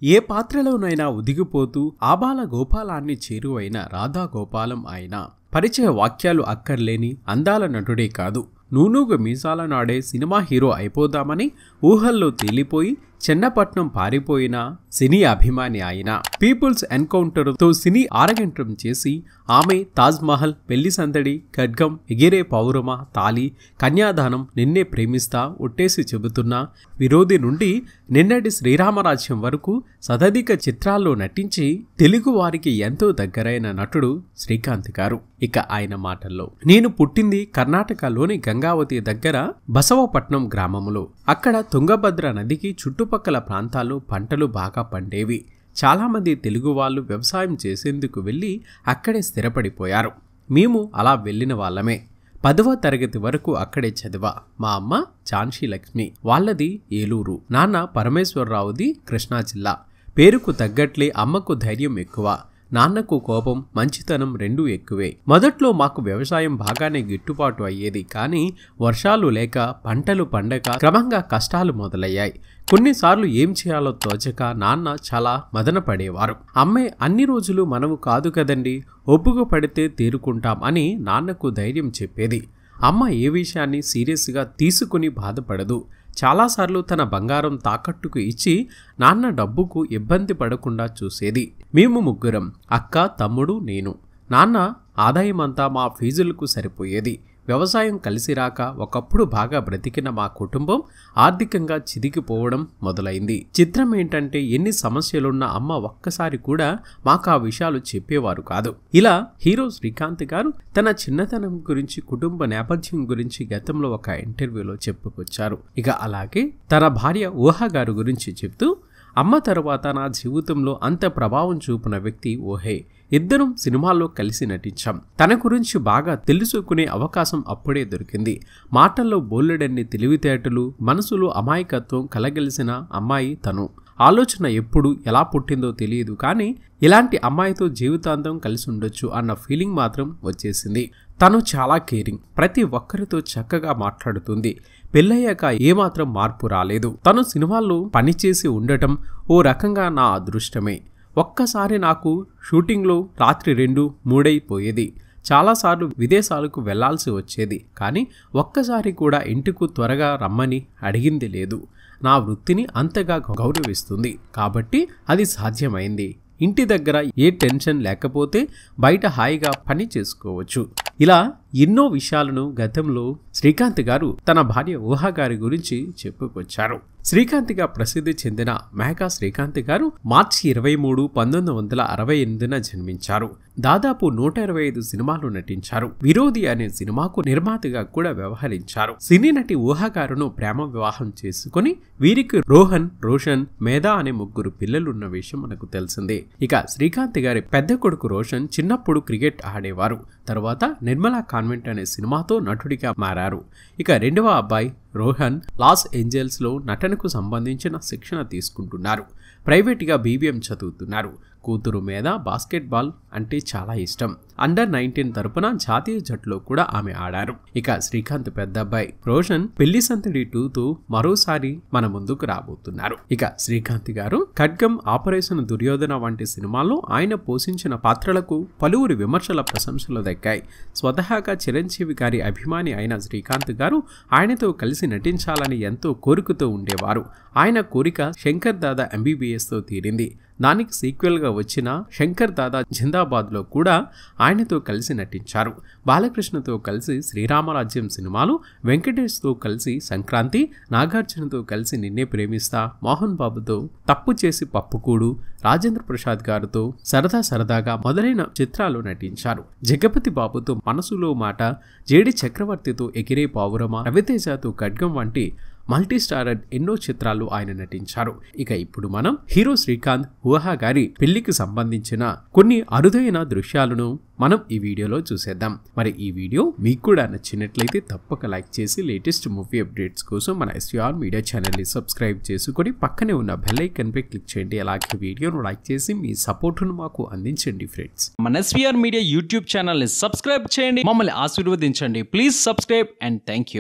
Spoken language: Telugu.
ఏ పాత్రలోనైనా ఉదిగిపోతూ ఆబాల గోపాలాన్ని చేరువైన రాధా గోపాలం ఆయన పరిచయ వాక్యాలు అక్కర్లేని అందాల నటుడే కాదు, నూనూగు మీసాల నాడే సినిమా హీరో అయిపోదామని ఊహల్లో తేలిపోయి చెన్నపట్నం పారిపోయిన సినీ అభిమాని ఆయన. పీపుల్స్ ఎన్కౌంటర్తో సినీ ఆరగంటం చేసి ఆమె తాజ్ మహల్, పెళ్లి సందడి, ఖడ్గం, ఎగిరే పౌరమ, తాలి, కన్యాదానం, నిన్నే ప్రేమిస్తా, ఒట్టేసి చెబుతున్నా, విరోధి నుండి నిన్నటి శ్రీరామరాజ్యం వరకు శతాధిక చిత్రాల్లో నటించి తెలుగు వారికి ఎంతో దగ్గరైన నటుడు శ్రీకాంత్ గారు. ఇక ఆయన మాటల్లో, నేను పుట్టింది కర్ణాటకలోని గంగావతి దగ్గర బసవపట్నం గ్రామంలో. అక్కడ తుంగభద్ర నదికి చుట్టుపక్కల ప్రాంతాల్లో పంటలు బాగా పండేవి. చాలామంది తెలుగు వాళ్ళు వ్యవసాయం చేసేందుకు వెళ్ళి అక్కడే స్థిరపడిపోయారు. మేము అలా వెళ్ళిన వాళ్ళమే. 10వ తరగతి వరకు అక్కడే చదివా. మా అమ్మ ఝాన్సీ లక్ష్మి, వాళ్ళది ఏలూరు. నాన్న పరమేశ్వరరావుది కృష్ణా జిల్లా. పేరుకు తగ్గట్లే అమ్మకు ధైర్యం ఎక్కువ, నాన్నకు కోపం, మంచితనం రెండూ ఎక్కువే. మొదట్లో మాకు వ్యవసాయం బాగానే గిట్టుబాటు అయ్యేది, కానీ వర్షాలు లేక పంటలు పండక క్రమంగా కష్టాలు మొదలయ్యాయి. కొన్నిసార్లు ఏం చేయాలో తోచక నాన్న చాలా మదన పడేవారు. అమ్మే అన్ని రోజులు మనము కాదు కదండి, ఒప్పుకు పడితే తేరుకుంటాం అని నాన్నకు ధైర్యం చెప్పేది. అమ్మ ఏ విషయాన్ని సీరియస్గా తీసుకుని బాధపడదు. చాలాసార్లు తన బంగారం తాకట్టుకు ఇచ్చి నాన్న డబ్బుకు ఇబ్బంది పడకుండా చూసేది. మేము ముగ్గురం, అక్క, తమ్ముడు, నేను. నాన్న ఆదాయమంతా మా ఫీజులకు సరిపోయేది. వ్యవసాయం కలిసి రాక ఒకప్పుడు బాగా బ్రతికిన మా కుటుంబం ఆర్థికంగా చిదిగిపోవడం మొదలైంది. చిత్రం ఏంటంటే, ఎన్ని సమస్యలున్న అమ్మ ఒక్కసారి కూడా మాకు ఆ విషయాలు చెప్పేవారు కాదు. ఇలా హీరో శ్రీకాంత్ గారు తన చిన్నతనం గురించి, కుటుంబ నేపథ్యం గురించి గతంలో ఒక ఇంటర్వ్యూలో చెప్పుకొచ్చారు. ఇక అలాగే తన భార్య ఊహ గారు గురించి చెప్తూ, అమ్మ తరువాత నా జీవితంలో అంత ప్రభావం చూపిన వ్యక్తి ఊహే. ఇద్దరం సినిమాల్లో కలిసి నటించాం. తన గురించి బాగా తెలుసుకునే అవకాశం అప్పుడే దొరికింది. మాటల్లో బోలెడన్ని తెలివితేటలు, మనసులో అమాయకత్వం కలగలిసిన అమ్మాయి తను. ఆలోచన ఎప్పుడు ఎలా పుట్టిందో తెలియదు, కానీ ఇలాంటి అమ్మాయితో జీవితాంతం కలిసి ఉండొచ్చు అన్న ఫీలింగ్ మాత్రం వచ్చేసింది. తను చాలా కేరింగ్, ప్రతి ఒక్కరితో చక్కగా మాట్లాడుతుంది. పెళ్ళయ్యాక ఏమాత్రం మార్పు రాలేదు. తను సినిమాల్లో పనిచేసి ఉండటం ఓ రకంగా నా అదృష్టమే. ఒక్కసారి నాకు షూటింగ్లో రాత్రి 2, 3 అయిపోయేది. చాలాసార్లు విదేశాలకు వెళ్లాల్సి వచ్చేది, కానీ ఒక్కసారి కూడా ఇంటికి త్వరగా రమ్మని అడిగింది లేదు. నా వృత్తిని అంతగా గౌరవిస్తుంది కాబట్టి అది సాధ్యమైంది. ఇంటి దగ్గర ఏ టెన్షన్ లేకపోతే బయట హాయిగా పని చేసుకోవచ్చు. ఇలా ఎన్నో విషయాలను గతంలో శ్రీకాంత్ గారు తన భార్య ఊహ గారి గురించి చెప్పుకొచ్చారు. శ్రీకాంత్గా ప్రసిద్ధి చెందిన మేఘా శ్రీకాంత్ గారు మార్చి 23, 1968న జన్మించారు. దాదాపు 125 సినిమాలు నటించారు. విరోధి అనే సినిమాకు నిర్మాతగా కూడా వ్యవహరించారు. సినీ నటి ఊహ గారును ప్రేమ వివాహం చేసుకుని వీరికి రోహన్, రోషన్, మేధా అనే 3 పిల్లలున్న విషయం మనకు తెలిసిందే. ఇక శ్రీకాంత్ గారి పెద్ద కొడుకు రోషన్ చిన్నప్పుడు క్రికెట్ ఆడేవారు. తర్వాత నిర్మలా కాన్వెంట్ అనే సినిమాతో నటుడిగా మారారు. ఇక రెండవ అబ్బాయి రోహన్ లాస్ ఏంజల్స్లో నటనకు సంబంధించిన శిక్షణ తీసుకుంటున్నారు. ప్రైవేట్గా BBM చదువుతున్నారు. కూతురు మీద బాస్కెట్బాల్ అంటే చాలా ఇష్టం. అండర్-19 తరపున జాతీయ జట్టులో కూడా ఆమె ఆడారు. ఇక శ్రీకాంత్ పెద్ద అబ్బాయి రోషన్ పెళ్లి సందడి 2తో మరోసారి మన ముందుకు రాబోతున్నారు. ఇక శ్రీకాంత్ గారు ఖడ్గం, ఆపరేషన్ దుర్యోధన వంటి సినిమాల్లో ఆయన పోషించిన పాత్రలకు పలువురు విమర్శల ప్రశంసలు దక్కాయి. స్వతహాగా చిరంజీవి గారి అభిమాని అయిన శ్రీకాంత్ గారు ఆయనతో కలిసి నటించాలని ఎంతో కోరికతో ఉండేవారు. ఆయన కోరిక శంకర్ దాదా MBBSతో తీరింది. దానికి సీక్వెల్గా వచ్చిన శంకర్ దాదా జిందాబాద్లో కూడా ఆయనతో కలిసి నటించారు. బాలకృష్ణతో కలిసి శ్రీరామరాజ్యం సినిమాలు, వెంకటేష్తో కలిసి సంక్రాంతి, నాగార్జునతో కలిసి నిన్నే ప్రేమిస్తా, మోహన్ బాబుతో తప్పు చేసి పప్పుకూడు, రాజేంద్ర ప్రసాద్ గారితో సరదా సరదాగా మొదలైన చిత్రాలు నటించారు. జగపతి బాబుతో మనసులో మాట, జేడి చక్రవర్తితో ఎగిరే పౌరమ, రవితేజతో ఖడ్గం వంటి మల్టీ స్టారర్ ఎన్నో చిత్రాలు ఆయన నటించారు. ఇక ఇప్పుడు మనం హీరో శ్రీకాంత్, ఊహ గారి పెళ్లికి సంబంధించిన కొన్ని అరుదైన దృశ్యాలను మనం ఈ వీడియోలో చూసేద్దాం. మరి ఈ వీడియో మీకు కూడా నచ్చినట్లయితే తప్పక లైక్ చేసి లేటెస్ట్ మూవీ అప్డేట్స్ కోసం మన SVR మీడియా ఛానల్ని సబ్స్క్రైబ్ చేసుకొని పక్కనే ఉన్న బెల్ ఐకాన్ పై క్లిక్ చేయండి. అలాగే వీడియోను లైక్ చేసి మీ సపోర్టును మాకు అందించండి ఫ్రెండ్స్. మన SVR మీడియా యూట్యూబ్ ఛానల్ని సబ్స్క్రైబ్ చేయండి, మమ్మల్ని ఆశీర్వదించండి. Please subscribe and thank you.